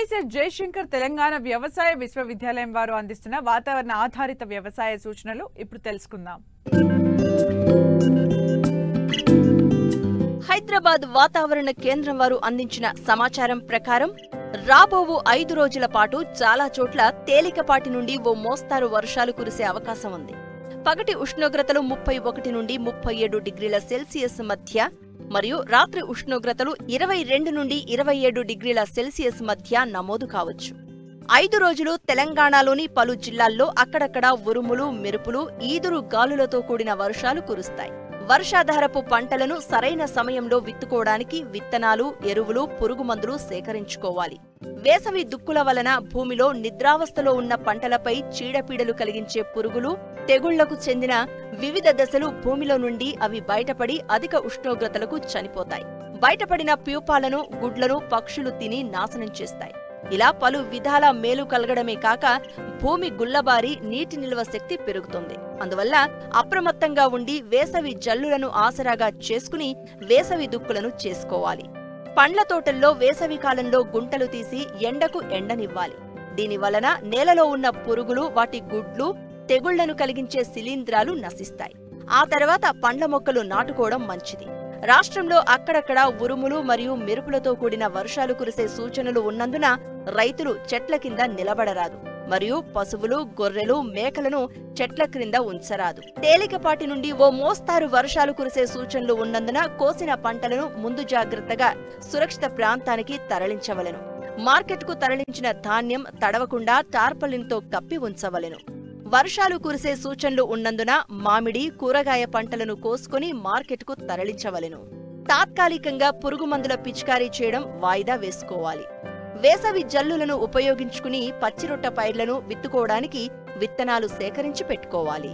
Professor Jayashankar Telangana వ్యవసాయ విశ్వవిద్యాలయం వారు అందిస్తున్న వాతావరణ ఆధారిత వ్యవసాయ సూచనలు ఇప్పుడు తెలుసుకుందాం. హైదరాబాద్ వాతావరణ కేంద్రం వారు అందించిన సమాచారం ప్రకారం రాబోవు 5 రోజుల పాటు చాలా చోట్ల తేలికపాటి నుండి ఓ మోస్తారు వర్షాలు కురిసే అవకాశం ఉంది. పగటి ఉష్ణోగ్రతలు 31 నుండి 37 డిగ్రీల సెల్సియస్ మధ్య మరియు రాత్రి ఉష్ణోగ్రతలు 22 నుండి 27 డిగ్రీల సెల్సియస్ మధ్య నమోదు కావచ్చు. 5 రోజులు తెలంగాణలోని పలు జిల్లాల్లో అక్కడక్కడ ఉరుములు, మెరుపులు, ఈదురు గాలులతో కూడిన వర్షాలు కురుస్తాయి. వర్షాధారపు పంటలను సరైన సమయంలో విత్తుకోవడానికి విత్తనాలు, ఎరువులు, పురుగుమందులు సేకరించుకోవాలి. వేసవి దుక్కుల వలన భూమిలో నిద్రావస్థలో ఉన్న పంటలపై చీడపీడలు కలిగించే పురుగులు, తెగుళ్లకు చెందిన వివిధ దశలు భూమిలో నుండి అవి బయటపడి అధిక ఉష్ణోగ్రతలకు చనిపోతాయి. బయటపడిన ప్యూపాలను, గుడ్లను పక్షులు తిని నాశనం చేస్తాయి. ఇలా పలు విధాల మేలు కలగడమే కాక భూమి గుల్లబారి నీటి నిల్వ శక్తి పెరుగుతుంది. అందువల్ల అప్రమత్తంగా ఉండి వేసవి జల్లులను ఆసరాగా చేసుకుని వేసవి దుక్కులను చేసుకోవాలి. పండ్ల తోటల్లో వేసవి కాలంలో గుంటలు తీసి ఎండకు ఎండనివ్వాలి. దీని వలన నేలలో ఉన్న పురుగులు, వాటి గుడ్లు, తెగుళ్లను కలిగించే శిలీంధ్రాలు నశిస్తాయి. ఆ తర్వాత పండ్ల మొక్కలు నాటుకోవడం మంచిది. రాష్ట్రంలో అక్కడక్కడ ఉరుములు మరియు మెరుపులతో కూడిన వర్షాలు కురిసే సూచనలు ఉన్నందున రైతులు చెట్ల కింద నిలబడరాదు మరియు పశువులు, గొర్రెలు, మేకలను చెట్ల క్రింద ఉంచరాదు. తేలికపాటి నుండి ఓ మోస్తారు వర్షాలు కురిసే సూచనలు ఉన్నందున కోసిన పంటలను ముందు జాగ్రత్తగా సురక్షిత ప్రాంతానికి తరలించవలెను. మార్కెట్కు తరలించిన ధాన్యం తడవకుండా టార్పలిన్తో కప్పి ఉంచవలెను. వర్షాలు కురిసే సూచనలు ఉన్నందున మామిడి, కూరగాయ పంటలను కోసుకుని మార్కెట్కు తరలించవలెను. తాత్కాలికంగా పురుగుమందుల పిచికారీ చేయడం వాయిదా వేసుకోవాలి. వేసవి జల్లులను ఉపయోగించుకుని పచ్చిరొట్ట పైర్లను విత్తుకోవడానికి విత్తనాలు సేకరించి పెట్టుకోవాలి.